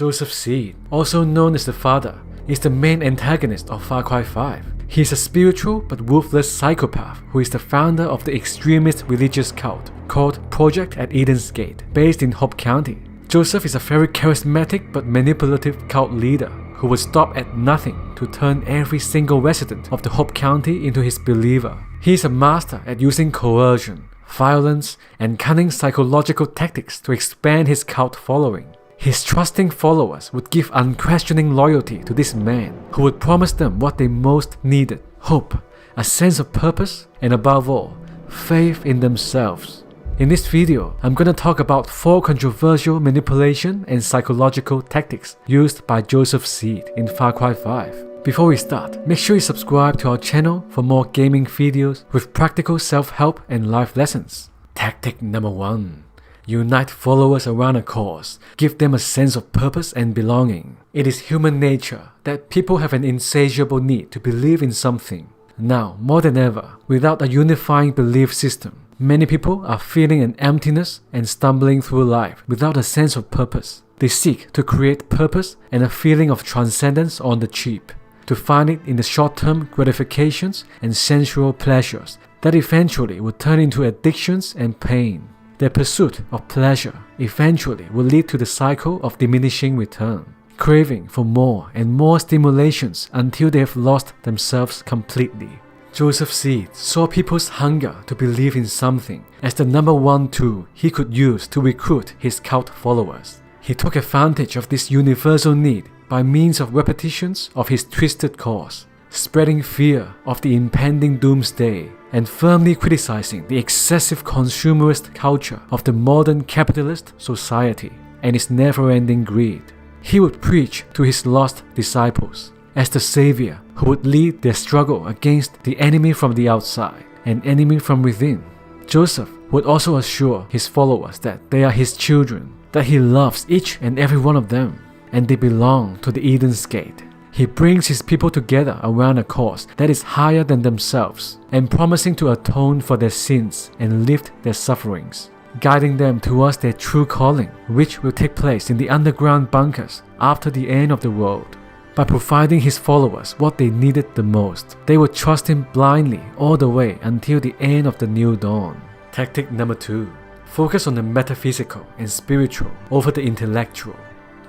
Joseph Seed, also known as the Father, is the main antagonist of Far Cry 5. He is a spiritual but ruthless psychopath who is the founder of the extremist religious cult called Project at Eden's Gate, based in Hope County. Joseph is a very charismatic but manipulative cult leader who would stop at nothing to turn every single resident of the Hope County into his believer. He is a master at using coercion, violence, and cunning psychological tactics to expand his cult following. His trusting followers would give unquestioning loyalty to this man who would promise them what they most needed: hope, a sense of purpose, and above all, faith in themselves. In this video, I'm gonna talk about 4 controversial manipulation and psychological tactics used by Joseph Seed in Far Cry 5. Before we start, make sure you subscribe to our channel for more gaming videos with practical self-help and life lessons. Tactic number 1. Unite followers around a cause. Give them a sense of purpose and belonging. It is human nature that people have an insatiable need to believe in something. Now, more than ever, without a unifying belief system, many people are feeling an emptiness and stumbling through life without a sense of purpose. They seek to create purpose and a feeling of transcendence on the cheap, to find it in the short-term gratifications and sensual pleasures that eventually will turn into addictions and pain. Their pursuit of pleasure eventually will lead to the cycle of diminishing return, craving for more and more stimulations until they have lost themselves completely. Joseph Seed saw people's hunger to believe in something as the number one tool he could use to recruit his cult followers. He took advantage of this universal need by means of repetitions of his twisted cause, spreading fear of the impending doomsday and firmly criticizing the excessive consumerist culture of the modern capitalist society and its never-ending greed. He would preach to his lost disciples as the savior who would lead their struggle against the enemy from the outside and enemy from within. Joseph would also assure his followers that they are his children, that he loves each and every one of them, and they belong to the Eden's Gate. He brings his people together around a cause that is higher than themselves and promising to atone for their sins and lift their sufferings, guiding them towards their true calling, which will take place in the underground bunkers after the end of the world. By providing his followers what they needed the most, they would trust him blindly all the way until the end of the new dawn. Tactic number 2. Focus on the metaphysical and spiritual over the intellectual.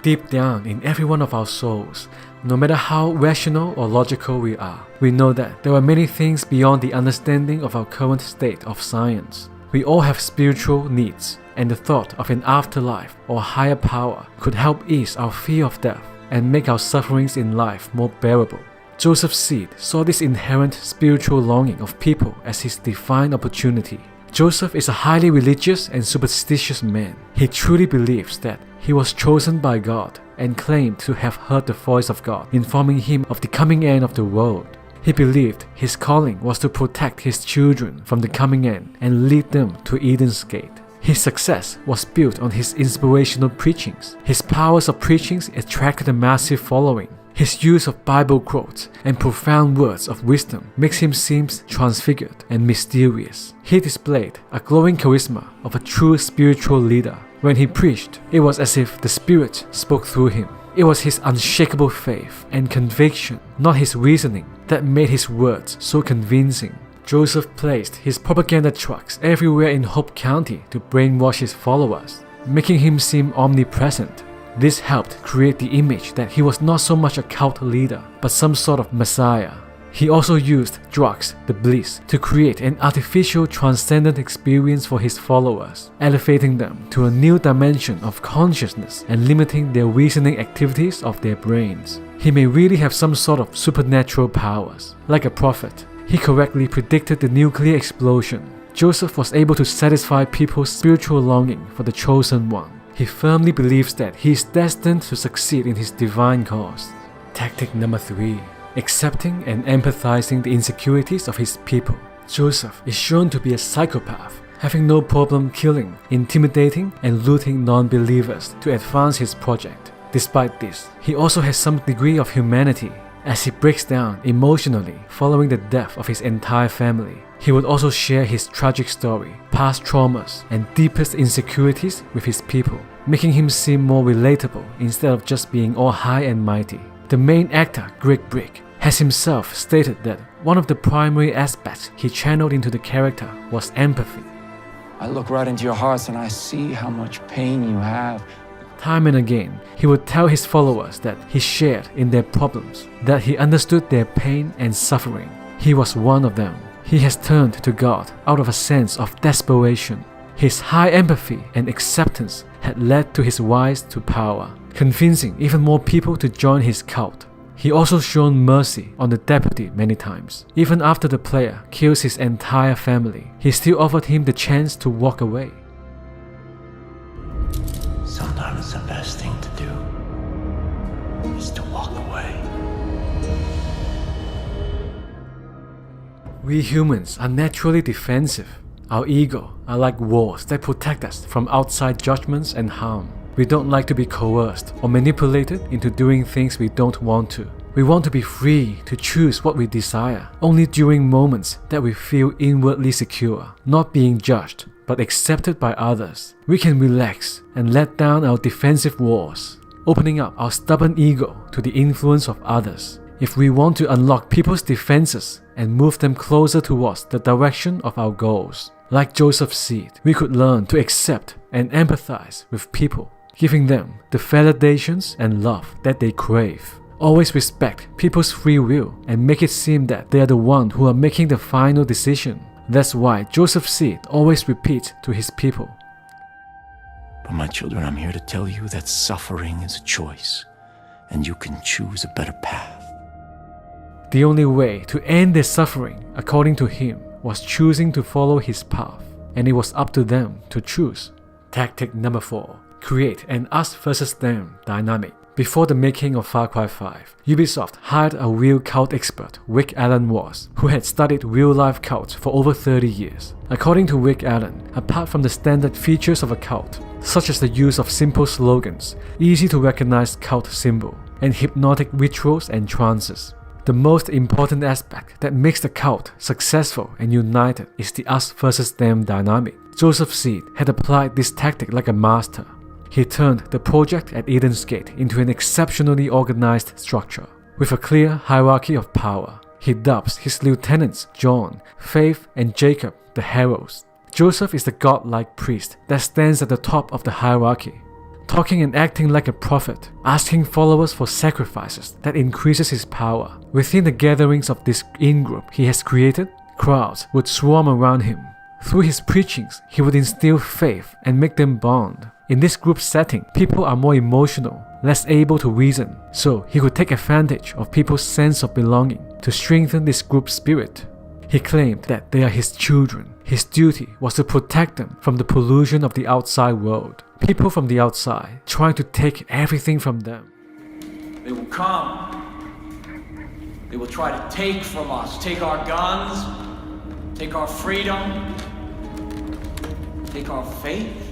Deep down in every one of our souls, no matter how rational or logical we are, we know that there are many things beyond the understanding of our current state of science. We all have spiritual needs, and the thought of an afterlife or higher power could help ease our fear of death and make our sufferings in life more bearable. Joseph Seed saw this inherent spiritual longing of people as his divine opportunity. Joseph is a highly religious and superstitious man. He truly believes that he was chosen by God and claimed to have heard the voice of God informing him of the coming end of the world. He believed his calling was to protect his children from the coming end and lead them to Eden's Gate. His success was built on his inspirational preachings. His powers of preachings attracted a massive following. His use of Bible quotes and profound words of wisdom makes him seem transfigured and mysterious. He displayed a glowing charisma of a true spiritual leader. When he preached, it was as if the Spirit spoke through him. It was his unshakable faith and conviction, not his reasoning, that made his words so convincing. Joseph placed his propaganda trucks everywhere in Hope County to brainwash his followers, making him seem omnipresent. This helped create the image that he was not so much a cult leader, but some sort of messiah. He also used drugs, the bliss, to create an artificial transcendent experience for his followers, elevating them to a new dimension of consciousness and limiting their reasoning activities of their brains. He may really have some sort of supernatural powers, like a prophet. He correctly predicted the nuclear explosion. Joseph was able to satisfy people's spiritual longing for the chosen one. He firmly believes that he is destined to succeed in his divine cause. Tactic number 3. Accepting and empathizing the insecurities of his people. Joseph is shown to be a psychopath, having no problem killing, intimidating, and looting non-believers to advance his project. Despite this, he also has some degree of humanity, as he breaks down emotionally following the death of his entire family. He would also share his tragic story, past traumas, and deepest insecurities with his people. making him seem more relatable instead of just being all high and mighty. The main actor, Greg Brick, has himself stated that one of the primary aspects he channeled into the character was empathy. I look right into your hearts and I see how much pain you have. Time and again, he would tell his followers that he shared in their problems, that he understood their pain and suffering. He was one of them. He has turned to God out of a sense of desperation. His high empathy and acceptance had led to his rise to power, convincing even more people to join his cult. He also shown mercy on the deputy many times. Even after the player kills his entire family, he still offered him the chance to walk away. Sometimes the best thing to do is to walk away. We humans are naturally defensive. Our ego are like walls that protect us from outside judgments and harm. We don't like to be coerced or manipulated into doing things we don't want to. We want to be free to choose what we desire, only during moments that we feel inwardly secure, not being judged, but accepted by others. We can relax and let down our defensive walls, opening up our stubborn ego to the influence of others. If we want to unlock people's defenses and move them closer towards the direction of our goals, like Joseph Seed, we could learn to accept and empathize with people, giving them the validations and love that they crave. Always respect people's free will and make it seem that they are the ones who are making the final decision. That's why Joseph Seed always repeats to his people, But my children, I'm here to tell you that suffering is a choice, and you can choose a better path. the only way to end their suffering, according to him, was choosing to follow his path, and it was up to them to choose. Tactic number 4. Create an us versus them dynamic. Before the making of Far Cry 5, Ubisoft hired a real cult expert, Rick Allen was, who had studied real-life cults for over 30 years. According to Rick Allen, apart from the standard features of a cult, such as the use of simple slogans, easy-to-recognize cult symbol, and hypnotic rituals and trances, the most important aspect that makes the cult successful and united is the us versus them dynamic. Joseph Seed had applied this tactic like a master. He turned the project at Eden's Gate into an exceptionally organized structure, with a clear hierarchy of power. He dubs his lieutenants John, Faith, and Jacob the heralds. Joseph is the godlike priest that stands at the top of the hierarchy, talking and acting like a prophet, asking followers for sacrifices that increases his power. Within the gatherings of this in-group he has created, crowds would swarm around him. Through his preachings, he would instill faith and make them bond. In this group setting, people are more emotional, less able to reason, so he could take advantage of people's sense of belonging to strengthen this group spirit. He claimed that they are his children. His duty was to protect them from the pollution of the outside world. People from the outside trying to take everything from them. They will come. They will try to take from us, take our guns, take our freedom, take our faith.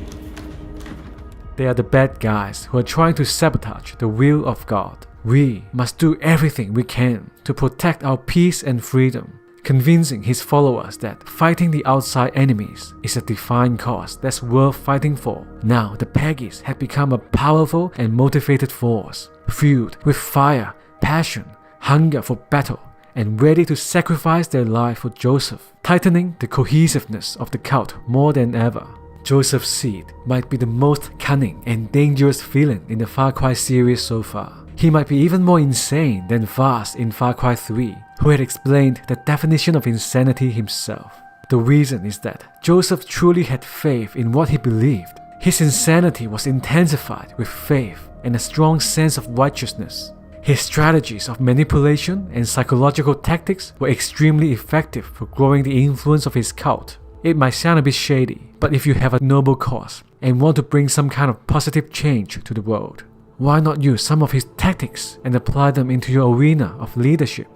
They are the bad guys who are trying to sabotage the will of God. We must do everything we can to protect our peace and freedom, convincing his followers that fighting the outside enemies is a divine cause that's worth fighting for. Now the Peggies had become a powerful and motivated force, fueled with fire, passion, hunger for battle, and ready to sacrifice their life for Joseph, tightening the cohesiveness of the cult more than ever. Joseph Seed might be the most cunning and dangerous villain in the Far Cry series so far. He might be even more insane than Vaas in Far Cry 3, who had explained the definition of insanity himself. The reason is that Joseph truly had faith in what he believed. His insanity was intensified with faith and a strong sense of righteousness. His strategies of manipulation and psychological tactics were extremely effective for growing the influence of his cult. It might sound a bit shady, but if you have a noble cause and want to bring some kind of positive change to the world, why not use some of his tactics and apply them into your arena of leadership?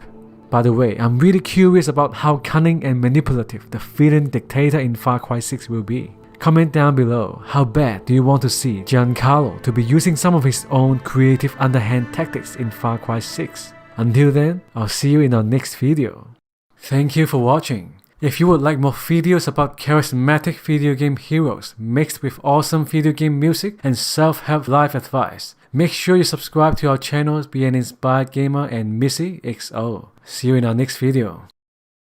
By the way, I'm really curious about how cunning and manipulative the villain dictator in Far Cry 6 will be. Comment down below, how bad do you want to see Giancarlo to be using some of his own creative underhand tactics in Far Cry 6? Until then, I'll see you in our next video. Thank you for watching. If you would like more videos about charismatic video game heroes mixed with awesome video game music and self-help life advice, make sure you subscribe to our channels Be an Inspired Gamer and Missy XO. See you in our next video.